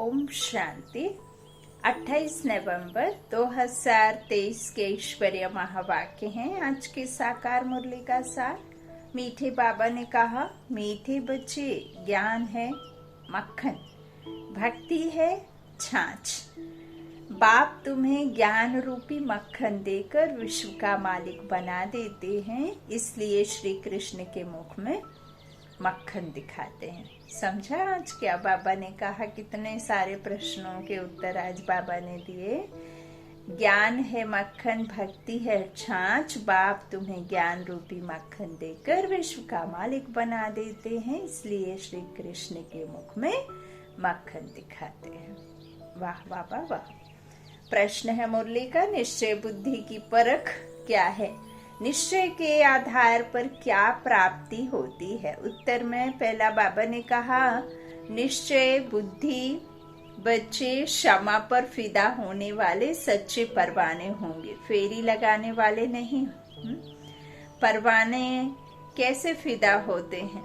ओम शांति। 28 नवंबर 2023 के ईश्वरीय महावाक्य हैं आज के साकार मुरली का सार। मीठे बाबा ने कहा, मीठे बच्चे, ज्ञान है मक्खन, भक्ति है छाछ। बाप तुम्हें ज्ञान रूपी मक्खन देकर विश्व का मालिक बना देते हैं, इसलिए श्री कृष्ण के मुख में मक्खन दिखाते हैं। समझा आज क्या बाबा ने कहा? कितने सारे प्रश्नों के उत्तर आज बाबा ने दिए। ज्ञान है मक्खन, भक्ति है छाछ। बाप तुम्हें ज्ञान रूपी मक्खन देकर विश्व का मालिक बना देते हैं, इसलिए श्री कृष्ण के मुख में मक्खन दिखाते हैं। वाह बाबा वाह। प्रश्न है मुरली का, निश्चय बुद्धि की परख क्या है? निश्चय के आधार पर क्या प्राप्ति होती है? उत्तर में पहला बाबा ने कहा, निश्चय बुद्धि बच्चे क्षमा पर फिदा होने वाले सच्चे परवाने होंगे, फेरी लगाने वाले नहीं। परवाने कैसे फिदा होते हैं?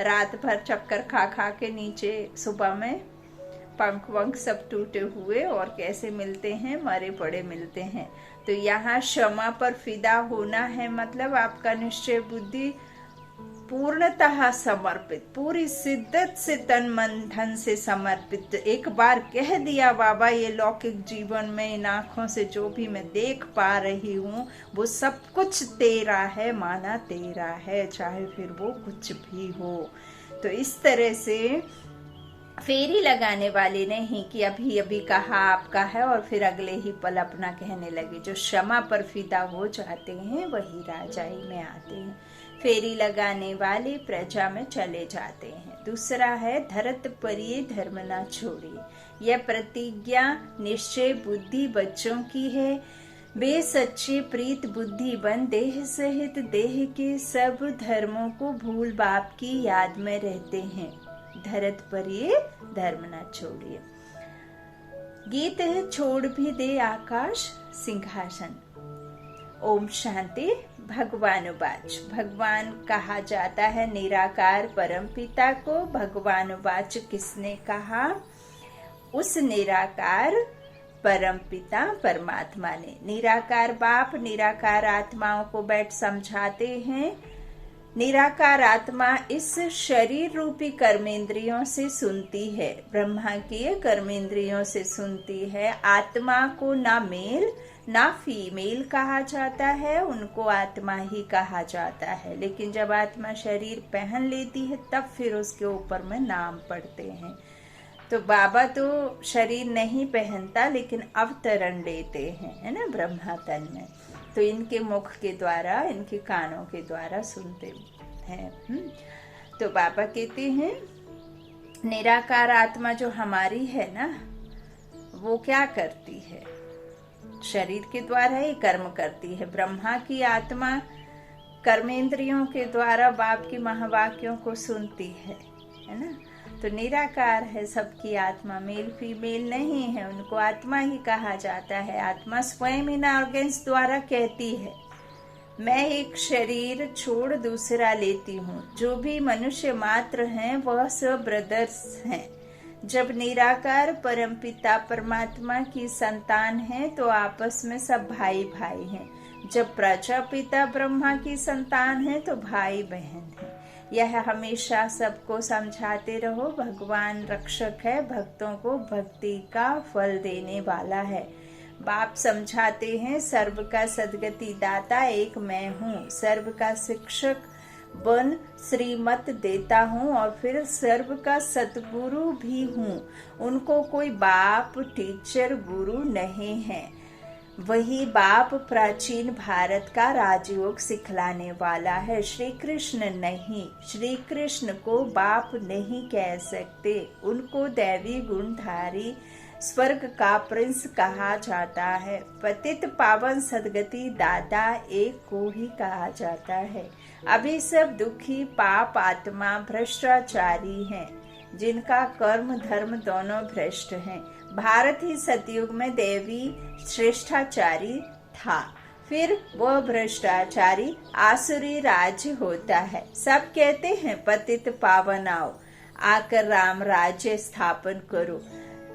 रात भर चक्कर खा खा के नीचे सुबह में पंख वंख सब टूटे हुए और कैसे मिलते हैं? मरे पड़े मिलते हैं। तो यहाँ क्षमा पर फिदा होना है, मतलब आपका निश्चय बुद्धि पूर्णतः समर्पित, पूरी शिद्दत से तन मन धन से समर्पित। एक बार कह दिया बाबा, ये लौकिक जीवन में इन आंखों से जो भी मैं देख पा रही हूँ वो सब कुछ तेरा है, माना तेरा है, चाहे फिर वो कुछ भी हो। तो इस तरह से फेरी लगाने वाले नहीं कि अभी अभी कहा आपका है और फिर अगले ही पल अपना कहने लगे। जो क्षमा पर फिदा हो जाते हैं वही राजाई में आते हैं। फेरी लगाने वाले प्रजा में चले जाते हैं। दूसरा है, धरत परिये धर्म ना छोड़िए। यह प्रतिज्ञा निश्चय बुद्धि बच्चों की है। वे सच्चे प्रीत बुद्धि बन देह सहित देह के सब धर्मों को भूल बाप की याद में रहते हैं। धरत पर ये धर्म न छोड़िए। गीत है, छोड़ भी दे आकाश सिंहासन। ओम शांति। भगवानुवाच। भगवान कहा जाता है निराकार परम पिता को। भगवानुवाच किसने कहा? उस निराकार परम पिता परमात्मा ने। निराकार बाप निराकार आत्माओं को बैठ समझाते हैं। निराकार आत्मा इस शरीर रूपी कर्मेंद्रियों से सुनती है, ब्रह्मा की कर्मेंद्रियों से सुनती है। आत्मा को ना मेल ना फीमेल कहा जाता है, उनको आत्मा ही कहा जाता है। लेकिन जब आत्मा शरीर पहन लेती है तब फिर उसके ऊपर में नाम पड़ते हैं। तो बाबा तो शरीर नहीं पहनता लेकिन अवतरण लेते हैं, है ना, ब्रह्मा तन में। तो इनके मुख के द्वारा, इनके कानों के द्वारा सुनते हैं। तो बाबा कहते हैं निराकार आत्मा जो हमारी है ना, वो क्या करती है? शरीर के द्वारा ही कर्म करती है। ब्रह्मा की आत्मा कर्मेंद्रियों के द्वारा बाप की महावाक्यों को सुनती है ना। तो निराकार है सबकी आत्मा, मेल फीमेल नहीं है, उनको आत्मा ही कहा जाता है। आत्मा स्वयं इन ऑर्गन्स द्वारा कहती है, मैं एक शरीर छोड़ दूसरा लेती हूँ। जो भी मनुष्य मात्र हैं वह सब ब्रदर्स हैं। जब निराकार परमपिता परमात्मा की संतान है तो आपस में सब भाई भाई हैं। जब प्रजापिता ब्रह्मा की संतान है तो भाई बहन है। यह हमेशा सबको समझाते रहो। भगवान रक्षक है, भक्तों को भक्ति का फल देने वाला है। बाप समझाते हैं, सर्व का सद्गति दाता एक मैं हूँ। सर्व का शिक्षक बन श्रीमत देता हूँ और फिर सर्व का सतगुरु भी हूँ। उनको कोई बाप टीचर गुरु नहीं है। वही बाप प्राचीन भारत का राजयोग सिखलाने वाला है, श्री कृष्ण नहीं। श्री कृष्ण को बाप नहीं कह सकते, उनको दैवी गुणधारी स्वर्ग का प्रिंस कहा जाता है। पतित पावन सदगति दादा एक को ही कहा जाता है। अभी सब दुखी पाप आत्मा भ्रष्टाचारी हैं, जिनका कर्म धर्म दोनों भ्रष्ट हैं। भारत ही सतयुग में देवी श्रेष्ठाचारी था, फिर वह भ्रष्टाचारी आसुरी राज्य होता है। सब कहते हैं पतित पावन आओ। आकर राम राज्य स्थापन करो।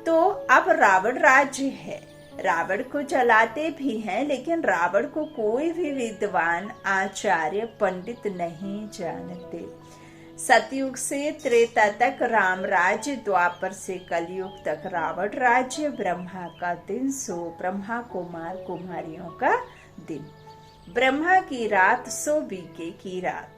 तो अब रावण राज्य है, रावण को चलाते भी हैं, लेकिन रावण को कोई भी विद्वान आचार्य पंडित नहीं जानते। सतयुग से त्रेता तक राम राज्य, द्वापर से कलयुग तक रावण राज्य, ब्रह्मा का दिन सो ब्रह्मा कुमार कुमारियों का दिन, ब्रह्मा की रात सो बीके की रात,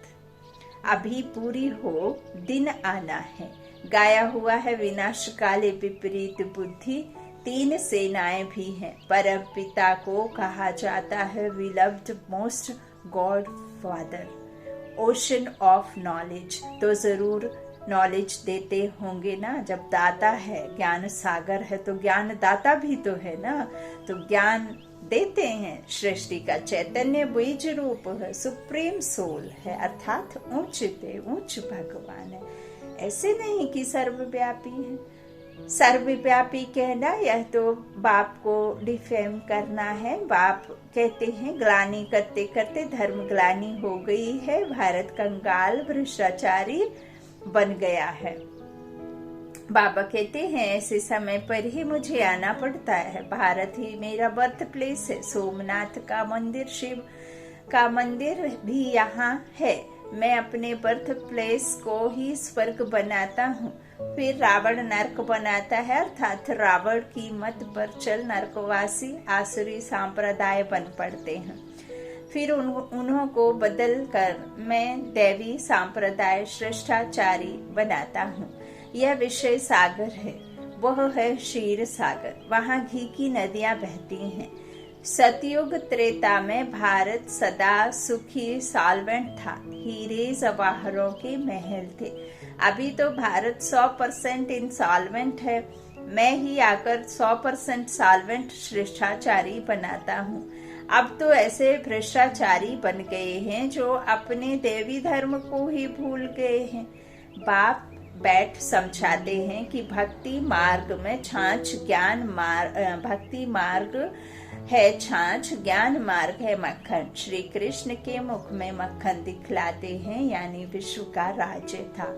अभी पूरी हो दिन आना है। गाया हुआ है विनाश काले विपरीत बुद्धि, तीन सेनाएं भी हैं। परम पिता को कहा जाता है beloved most god father, ocean of knowledge. तो जरूर नॉलेज देते होंगे ना, जब दाता है, ज्ञान सागर है तो ज्ञान दाता भी तो है ना, तो ज्ञान देते हैं। सृष्टि का चैतन्य बीज रूप है, सुप्रीम सोल है, अर्थात उच्च भगवान है। ऐसे नहीं कि सर्वव्यापी है। सर्वव्यापी कहना यह तो बाप को डिफेम करना है। बाप कहते हैं ग्लानि करते करते धर्म ग्लानि हो गई है, भारत कंगाल भ्रष्टाचारी बन गया है। बाबा कहते हैं ऐसे समय पर ही मुझे आना पड़ता है, भारत ही मेरा बर्थ प्लेस है, सोमनाथ का मंदिर, शिव का मंदिर भी यहाँ है। मैं अपने बर्थ प्लेस को ही स्वर्ग बनाता हूँ, फिर रावण नरक बनाता है, अर्थात रावण की मत पर चल नरकवासी आसुरी सांप्रदाय बन पड़ते हैं। फिर उन्हों को बदल कर मैं दैवी सांप्रदाय श्रेष्ठाचारी बनाता हूँ। यह विषय सागर है, वह है क्षीर सागर, वहाँ घी की नदियाँ बहती हैं। सतयुग त्रेता में भारत सदा सुखी सॉल्वेंट था, हीरे जवाहरों के महल थे। अभी तो भारत 100% इंसॉल्वेंट है, मैं ही आकर 100% सॉल्वेंट श्रेष्ठाचारी बनाता हूँ। अब तो ऐसे भ्रष्टाचारी बन गए हैं जो अपने देवी धर्म को ही भूल गए हैं। बाप बैठ समझाते हैं कि भक्ति मार्ग में छाछ, भक्ति मार्ग है छाछ, ज्ञान मार्ग है मक्खन। श्री कृष्ण के मुख में मक्खन दिखलाते हैं, यानी विश्व का राज्य था।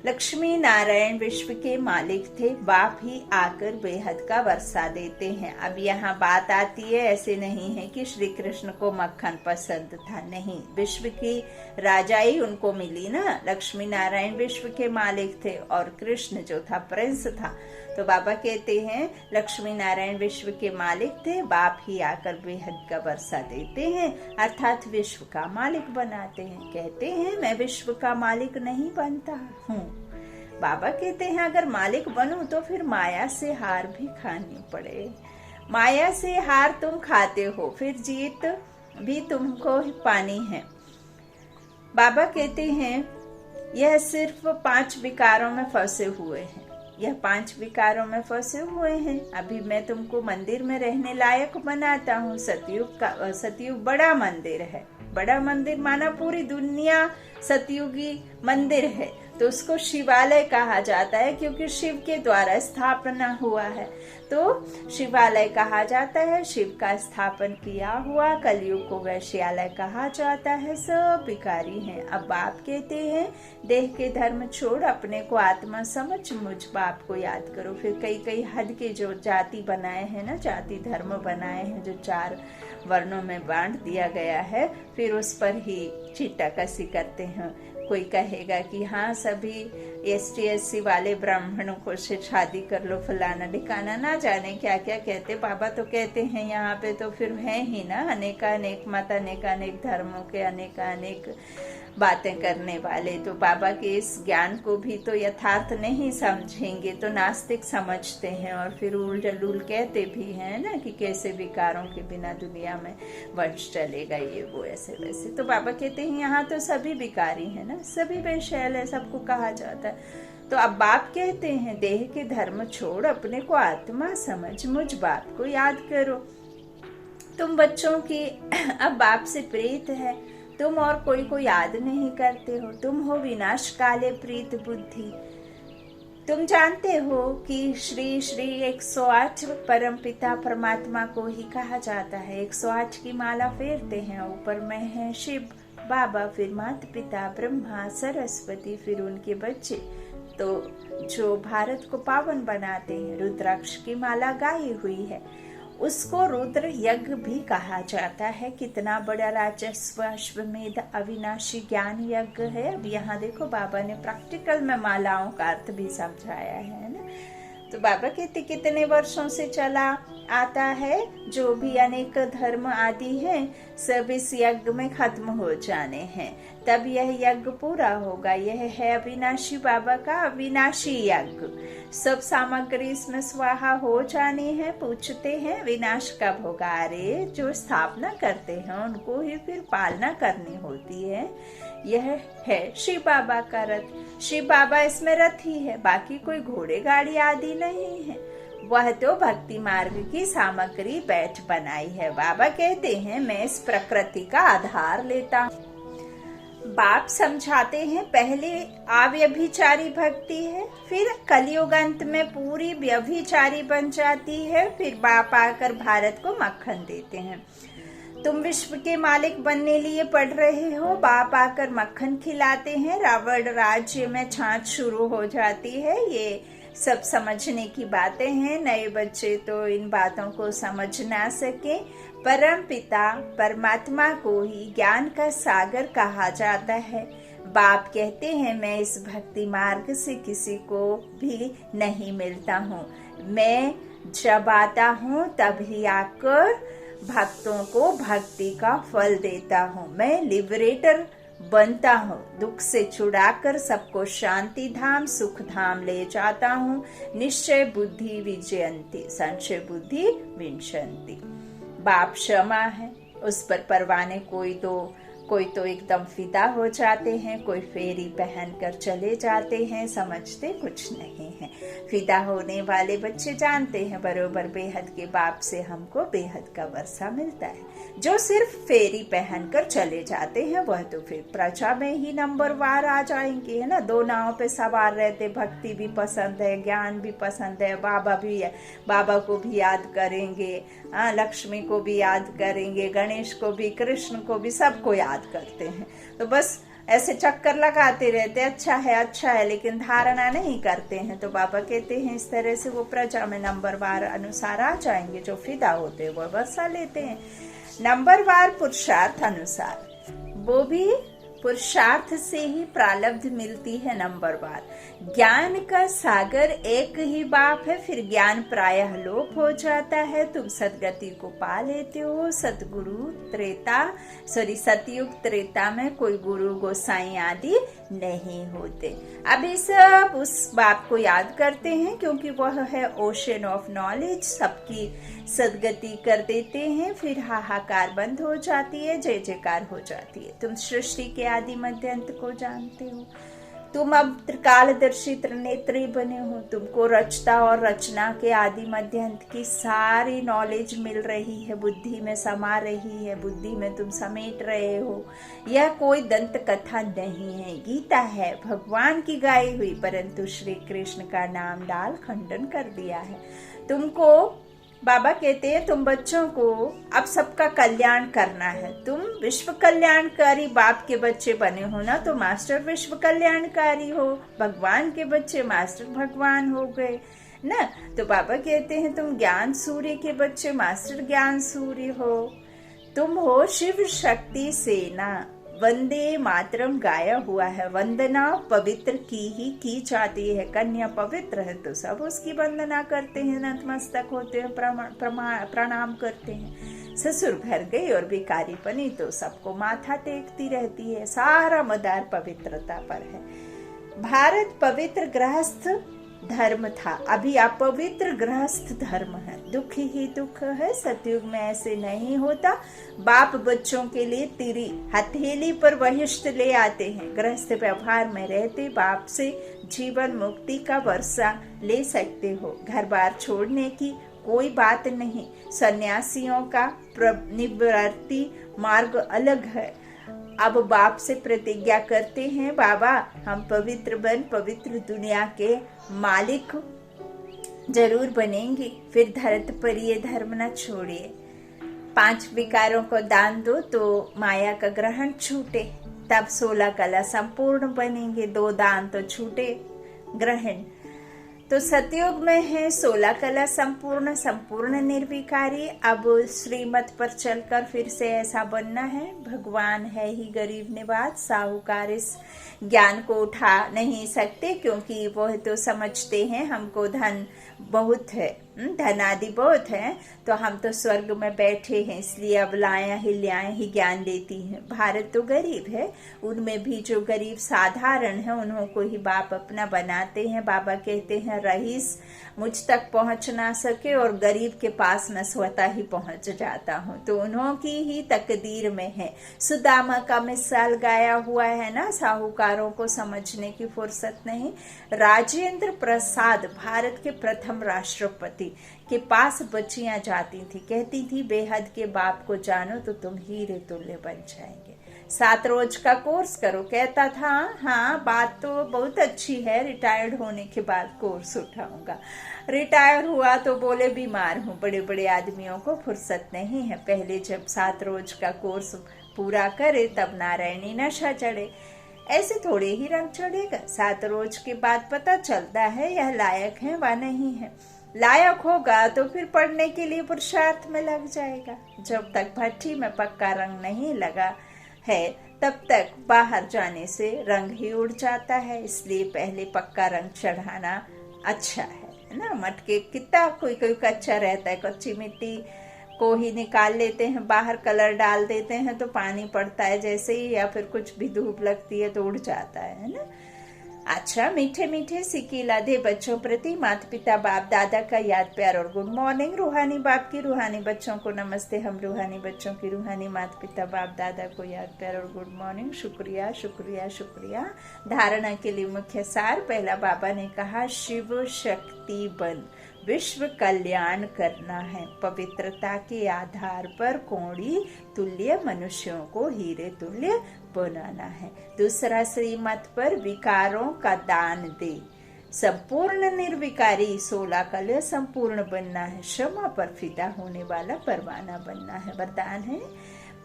लक्ष्मी नारायण विश्व के मालिक थे, बाप ही आकर बेहद का वर्षा देते हैं। अब यहाँ बात आती है, ऐसे नहीं है कि श्री कृष्ण को मक्खन पसंद था, नहीं, विश्व की राजाई उनको मिली ना। लक्ष्मी नारायण विश्व के मालिक थे और कृष्ण जो था प्रिंस था। तो बाबा कहते हैं लक्ष्मी नारायण विश्व के मालिक थे, बाप ही आकर बेहद का वर्षा देते हैं, अर्थात विश्व का मालिक बनाते हैं। कहते हैं मैं विश्व का मालिक नहीं बनता हूँ। बाबा कहते हैं अगर मालिक बनूं तो फिर माया से हार भी खानी पड़े। माया से हार तुम खाते हो, फिर जीत भी तुमको पानी है। बाबा कहते हैं यह सिर्फ 5 विकारों में फंसे हुए हैं, यह 5 विकारों में फंसे हुए हैं। अभी मैं तुमको मंदिर में रहने लायक बनाता हूँ। सतयुग बड़ा मंदिर है, बड़ा मंदिर माना पूरी दुनिया सतयुगी मंदिर है, तो उसको शिवालय कहा जाता है क्योंकि शिव के द्वारा स्थापना हुआ है, तो शिवालय कहा जाता है। शिव का स्थापन किया हुआ कलयुग को वैश्यालय कहा जाता है। सब विकारी हैं। अब बाप कहते हैं देह के धर्म छोड़ अपने को आत्मा समझ, मुझ बाप को याद करो। फिर कई हद के जो जाति बनाए हैं ना, जाति धर्म बनाए हैं, जो 4 वर्णों में बांट दिया गया है, फिर उस पर ही छींटा कसी करते हैं। कोई कहेगा कि हाँ सभी ST/SC वाले ब्राह्मणों को से शादी कर लो, फलाना ढिकाना, ना जाने क्या क्या कहते। बाबा तो कहते हैं यहाँ पे तो फिर है ही ना अनेक मत, अनेक धर्मों के अनेक बातें करने वाले। तो बाबा के इस ज्ञान को भी तो यथार्थ नहीं समझेंगे तो नास्तिक समझते हैं, और फिर उल जलूल कहते भी हैं ना कि कैसे विकारों के बिना दुनिया में वंश चलेगा, ये वो ऐसे वैसे। तो बाबा कहते हैं यहाँ तो सभी विकारी है ना, सभी बेशैल है, सबको कहा जाता है। तो अब बाप कहते हैं देह के धर्म छोड़ अपने को आत्मा समझ, मुझ बाप को याद करो। तुम बच्चों की अब बाप से प्रीत है, तुम और कोई को याद नहीं करते हो। तुम हो विनाश काले प्रीत बुद्धि। तुम जानते हो कि श्री 108 परम पिता परमात्मा को ही कहा जाता है। 108 की माला फेरते हैं, ऊपर में है शिव बाबा, फिर माता पिता ब्रह्मा सरस्वती, फिर उनके बच्चे। तो जो भारत को पावन बनाते हैं, रुद्राक्ष की माला गाई हुई है, उसको रुद्र यज्ञ भी कहा जाता है। कितना बड़ा राजस्व अश्वमेध अविनाशी ज्ञान यज्ञ है। अब यहाँ देखो बाबा ने प्रैक्टिकल में मालाओं का अर्थ भी समझाया है ना। तो बाबा कहते कितने वर्षों से चला आता है, जो भी अनेक धर्म आदि हैं सब इस यज्ञ में खत्म हो जाने हैं, तब यह यज्ञ पूरा होगा। यह है अविनाशी बाबा का अविनाशी यज्ञ। सब सामग्री इसमें स्वाहा हो जानी है। पूछते हैं विनाश कब होगा? अरे जो स्थापना करते हैं उनको ही फिर पालना करनी होती है। यह है शिव बाबा का रथ। शिव बाबा इसमें रथ ही है, बाकी कोई घोड़े गाड़ी आदि नहीं है। वह तो भक्ति मार्ग की सामग्री बैठ बनाई है। बाबा कहते हैं मैं इस प्रकृति का आधार लेता हूँ। बाप समझाते हैं पहले अव्यभिचारी भक्ति है, फिर कलयुग अंत में पूरी व्यभिचारी बन जाती है, फिर बाप आकर भारत को मक्खन देते हैं। तुम विश्व के मालिक बनने लिए पढ़ रहे हो, बाप आकर मक्खन खिलाते हैं, रावण राज्य में छाछ शुरू हो जाती है। ये सब समझने की बातें हैं। नए बच्चे तो इन बातों को समझ ना सके। परम पिता परमात्मा को ही ज्ञान का सागर कहा जाता है। बाप कहते हैं मैं इस भक्ति मार्ग से किसी को भी नहीं मिलता हूँ। मैं जब आता हूँ तभी आकर भक्तों को भक्ति का फल देता हूँ। मैं लिबरेटर बनता हूँ, दुख से छुड़ाकर सबको शांति धाम सुख धाम ले जाता हूँ। निश्चय बुद्धि विजयंती, संशय बुद्धि विंशंति। बाप क्षमा है, उस पर परवाने कोई तो एकदम फिदा हो जाते हैं, कोई फेरी पहनकर चले जाते हैं, समझते कुछ नहीं है। फिदा होने वाले बच्चे जानते हैं बरोबर बेहद के बाप से हमको बेहद का वर्षा मिलता है। जो सिर्फ फेरी पहनकर चले जाते हैं वह तो फिर प्रजा में ही नंबरवार आ जाएंगे, है ना। दो नाव पे सवार रहते, भक्ति भी पसंद है, ज्ञान भी पसंद है, बाबा भी है, बाबा को भी याद करेंगे, लक्ष्मी को भी याद करेंगे, गणेश को भी, कृष्ण को भी, सबको याद करते हैं। तो बस ऐसे चक्कर लगाते रहते, अच्छा है, लेकिन धारणा नहीं करते हैं। तो बाबा कहते हैं इस तरह से वो प्रजा में नंबरवार अनुसार आ जाएंगे। जो फिदा होते हैं वो वर्षा लेते हैं नंबरवार पुरुषार्थ अनुसार। वो भी पुरुषार्थ से ही प्रारब्ध मिलती है नंबरवार। ज्ञान का सागर एक ही बाप है, फिर ज्ञान प्रायः लोप हो जाता है। तुम सदगति को पा लेते हो। सतयुग त्रेता में कोई गुरु गोसाई आदि नहीं होते। अभी सब उस बाप को याद करते हैं क्योंकि वह है ओशन ऑफ नॉलेज, सबकी सदगति कर देते हैं। फिर हाहाकार बंद हो जाती है, जय जयकार हो जाती है। तुम सृष्टि के आदि मध्य अंत को जानते हो। तुम अब त्रिकालदर्शी त्रिनेत्री बने हो। तुमको रचता और रचना के आदि मध्य अंत की सारी नॉलेज मिल रही है, बुद्धि में समा रही है, बुद्धि में तुम समेट रहे हो। यह कोई दंत कथा नहीं है, गीता है भगवान की गाई हुई, परंतु श्री कृष्ण का नाम डाल खंडन कर दिया है। तुमको बाबा कहते हैं तुम बच्चों को अब सबका कल्याण करना है। तुम विश्व कल्याणकारी बाप के बच्चे बने हो ना, तो मास्टर विश्व कल्याणकारी हो। भगवान के बच्चे मास्टर भगवान हो गए ना। तो बाबा कहते हैं तुम ज्ञान सूर्य के बच्चे मास्टर ज्ञान सूर्य हो। तुम हो शिव शक्ति सेना। वंदे मातरम गाया हुआ है। वंदना पवित्र की जाती है। कन्या पवित्र है तो सब उसकी वंदना करते हैं, नतमस्तक होते हैं, प्रणाम करते हैं। ससुर घर गई और भिखारी बनी तो सबको माथा टेकती रहती है। सारा मदार पवित्रता पर है। भारत पवित्र गृहस्थ धर्म था, अभी अपवित्र गृहस्थ धर्म है। दुख ही दुख है। सतयुग में ऐसे नहीं होता। बाप बच्चों के लिए तिरी हथेली पर वहिष्ठ ले आते हैं। गृहस्थ व्यवहार में रहते बाप से जीवन मुक्ति का वर्षा ले सकते हो। घर बार छोड़ने की कोई बात नहीं। सन्यासियों का निवृत्ति मार्ग अलग है। अब बाप से प्रतिज्ञा करते हैं बाबा हम पवित्र बन पवित्र दुनिया के मालिक जरूर बनेंगे। फिर धरत पर ये धर्म न छोड़िए। 5 विकारों को दान दो तो माया का ग्रहण छूटे, तब 16 कला संपूर्ण बनेंगे। 2 दान तो छूटे, ग्रहण। तो सतयुग में है 16 कला संपूर्ण, संपूर्ण निर्विकारी। अब श्रीमत पर चलकर फिर से ऐसा बनना है। भगवान है ही गरीब निवाज, साहूकार इस ज्ञान को उठा नहीं सकते, क्योंकि वह तो समझते हैं हमको धन बहुत है, धन आदि बहुत है, तो हम तो स्वर्ग में बैठे हैं, इसलिए अब लाया ही ज्ञान देती हैं। भारत तो गरीब है, उनमें भी जो गरीब साधारण है उन्हों को ही बाप अपना बनाते हैं। बाबा कहते हैं रईस मुझ तक पहुंच ना सके और गरीब के पास मैं स्वतः ही पहुंच जाता हूँ, तो उन्हों की ही तकदीर में है। सुदामा का मिसाल गाया हुआ है ना, साहूकारों को समझने की फुर्सत नहीं। राजेंद्र प्रसाद भारत के प्रथम राष्ट्रपति के पास बच्चियां जाती थी, कहती थी बेहद के बाप को जानो तो तुम हीरे तुल्य बन जाएंगे। 7 रोज का कोर्स करो, कहता था हाँ बात तो बहुत अच्छी है, रिटायर्ड होने के बाद कोर्स उठाऊंगा। रिटायर हुआ तो बोले बीमार हूँ, बड़े बड़े आदमियों को फुर्सत नहीं है, पहले जब 7 रोज का कोर्स पूरा करे तब नारायणी नशा चढ़े। ऐसे थोड़े ही रंग चढ़ेगा, 7 रोज के बाद पता चलता है यह लायक है व नहीं है। लायक होगा तो फिर पढ़ने के लिए पुरुषार्थ में लग जाएगा। जब तक भट्ठी में पक्का रंग नहीं लगा है तब तक बाहर जाने से रंग ही उड़ जाता है, इसलिए पहले पक्का रंग चढ़ाना अच्छा है ना। मटके कितना कोई कोई कच्चा रहता है, कच्ची मिट्टी को ही निकाल लेते हैं, बाहर कलर डाल देते हैं तो पानी पड़ता है जैसे ही, या फिर कुछ भी धूप लगती है तो उड़ जाता है ना। अच्छा, मीठे मीठे सिक्के लादे बच्चों प्रति माता पिता बाप दादा का याद प्यार और गुड मॉर्निंग। रूहानी बाप की रूहानी बच्चों को नमस्ते। हम रूहानी बच्चों की रूहानी माता पिता बाप दादा को याद प्यार और गुड मॉर्निंग। शुक्रिया शुक्रिया शुक्रिया। धारणा के लिए मुख्य सार। पहला, बाबा ने कहा शिव शक्ति बन विश्व कल्याण करना है, पवित्रता के आधार पर कोड़ी तुल्य मनुष्यों को हीरे तुल्य बनाना है। दूसरा, श्रीमत पर विकारों का दान दे, संपूर्ण निर्विकारी 16 कला संपूर्ण बनना है, क्षमा पर फिदा होने वाला परवाना बनना है। वरदान है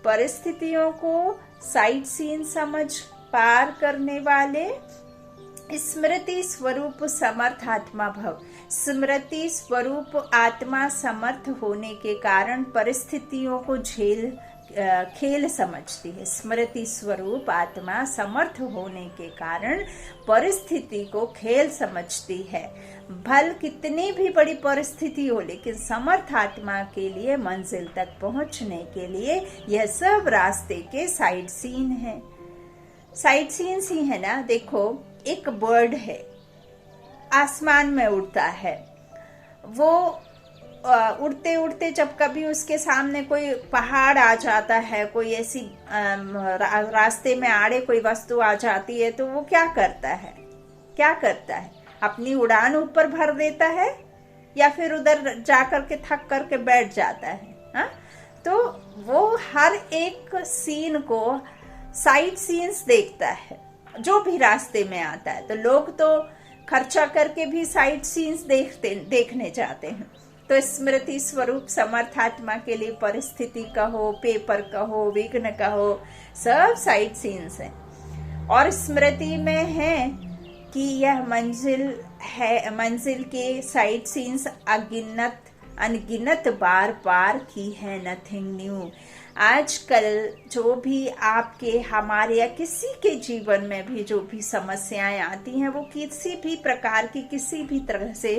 परिस्थितियों को साइट सीन समझ पार करने वाले, स्मृति स्वरूप समर्थ आत्मा भव। स्मृति स्वरूप आत्मा समर्थ होने के कारण परिस्थितियों को खेल समझती है। स्मृति स्वरूप आत्मा समर्थ होने के कारण परिस्थिति को खेल समझती है। भल कितनी भी बड़ी परिस्थिति हो, लेकिन समर्थ आत्मा के लिए मंजिल तक पहुंचने के लिए यह सब रास्ते के साइड सीन है। साइड सीन्स ही है ना। देखो, एक बर्ड है, आसमान में उड़ता है, वो उड़ते उड़ते जब कभी उसके सामने कोई पहाड़ आ जाता है, कोई ऐसी रास्ते में आड़े कोई वस्तु आ जाती है, तो वो क्या करता है? अपनी उड़ान ऊपर भर देता है या फिर उधर जाकर के थक करके बैठ जाता है। हा? तो वो हर एक सीन को साइड सीन्स देखता है जो भी रास्ते में आता है। तो लोग तो खर्चा करके भी साइड सीन्स देखने जाते हैं। तो स्मृति स्वरूप समर्थ आत्मा के लिए परिस्थिति कहो, पेपर कहो, विघ्न कहो, सब साइड सीन्स हैं। और स्मृति में है कि यह मंजिल के साइड सीन्स अनगिनत बार पार की है, नथिंग न्यू। आजकल जो भी आपके, हमारे या किसी के जीवन में भी जो भी समस्याएं आती हैं, वो किसी भी प्रकार की, किसी भी तरह से,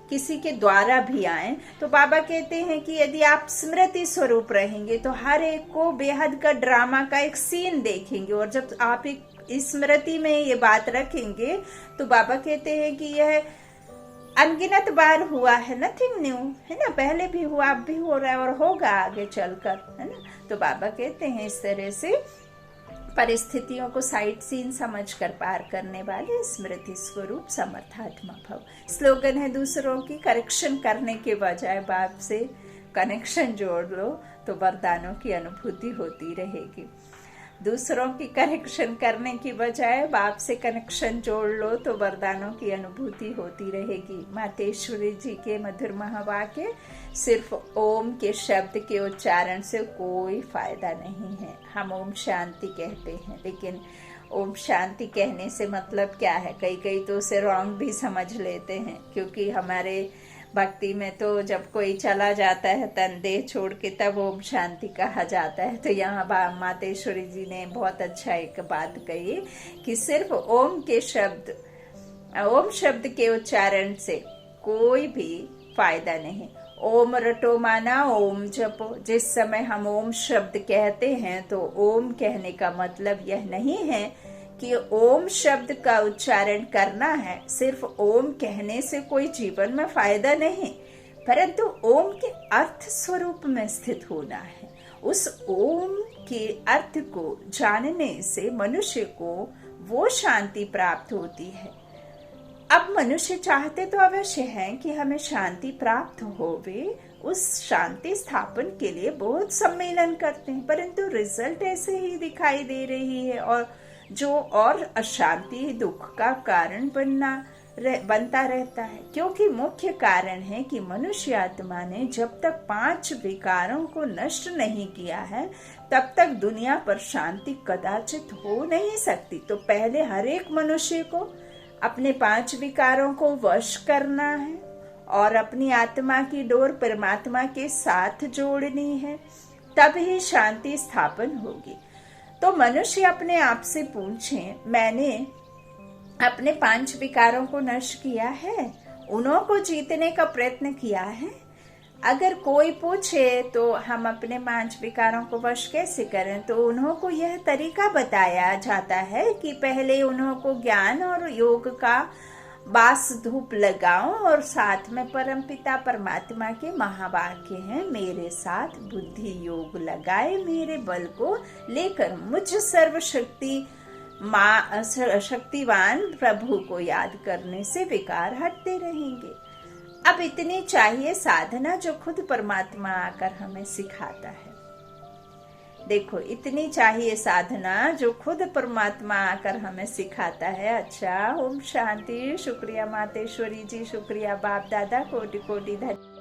किसी के द्वारा भी आए, तो बाबा कहते हैं कि यदि आप स्मृति स्वरूप रहेंगे तो हर एक को बेहद का ड्रामा का एक सीन देखेंगे। और जब आप एक स्मृति में ये बात रखेंगे तो बाबा कहते हैं कि यह अनगिनत बार हुआ है, नथिंग न्यू, है ना। पहले भी हुआ, अब भी हो रहा है और होगा आगे चलकर, है ना। तो बाबा कहते हैं इस तरह से परिस्थितियों को साइड सीन समझकर पार करने वाले स्मृति स्वरूप समर्थात्मा भव। स्लोगन है दूसरों की करेक्शन करने के बजाय बाप से कनेक्शन जोड़ लो तो वरदानों की अनुभूति होती रहेगी। दूसरों की करेक्शन करने की बजाय बाप से कनेक्शन जोड़ लो तो वरदानों की अनुभूति होती रहेगी। मातेश्वरी जी के मधुर महावाक्य, सिर्फ ओम के शब्द के उच्चारण से कोई फायदा नहीं है। हम ओम शांति कहते हैं, लेकिन ओम शांति कहने से मतलब क्या है, कई कई तो उसे रॉन्ग भी समझ लेते हैं, क्योंकि हमारे भक्ति में तो जब कोई चला जाता है तन देह छोड़ के तब ओम शांति कहा जाता है। तो यहाँ मातेश्वरी जी ने बहुत अच्छा एक बात कही कि सिर्फ ओम शब्द के उच्चारण से कोई भी फायदा नहीं। ओम रटो माना ओम जपो। जिस समय हम ओम शब्द कहते हैं तो ओम कहने का मतलब यह नहीं है कि ओम शब्द का उच्चारण करना है। सिर्फ ओम कहने से कोई जीवन में फायदा नहीं, परंतु ओम के अर्थ स्वरूप में स्थित होना है। उस ओम के अर्थ को जानने से मनुष्य को वो शांति प्राप्त होती है। अब मनुष्य चाहते तो अवश्य हैं कि हमें शांति प्राप्त होवे, उस शांति स्थापन के लिए बहुत सम्मेलन करते हैं, परंतु रिजल्ट ऐसे ही दिखाई दे रही है और अशांति दुख का कारण बनता रहता है। क्योंकि मुख्य कारण है कि मनुष्य आत्मा ने जब तक 5 विकारों को नष्ट नहीं किया है तब तक दुनिया पर शांति कदाचित हो नहीं सकती। तो पहले हर एक मनुष्य को अपने 5 विकारों को वश करना है और अपनी आत्मा की डोर परमात्मा के साथ जोड़नी है, तब ही शांति स्थापन होगी। तो मनुष्य अपने आप से पूछे, मैंने अपने 5 विकारों को नष्ट किया है, उन्हों को जीतने का प्रयत्न किया है? अगर कोई पूछे तो हम अपने 5 विकारों को वश कैसे करें, तो उन्हों को यह तरीका बताया जाता है कि पहले उन्हों को ज्ञान और योग का बास धूप लगाओ और साथ में परमपिता परमात्मा के महावाक्य हैं, मेरे साथ बुद्धि योग लगाए, मेरे बल को लेकर मुझ शक्तिवान प्रभु को याद करने से विकार हटते रहेंगे। अब इतनी चाहिए साधना जो खुद परमात्मा आकर हमें सिखाता है। देखो, इतनी चाहिए साधना जो खुद परमात्मा आकर हमें सिखाता है। अच्छा, ओम शांति। शुक्रिया मातेश्वरी जी, शुक्रिया बाप दादा, कोटि कोटि धन्यवाद।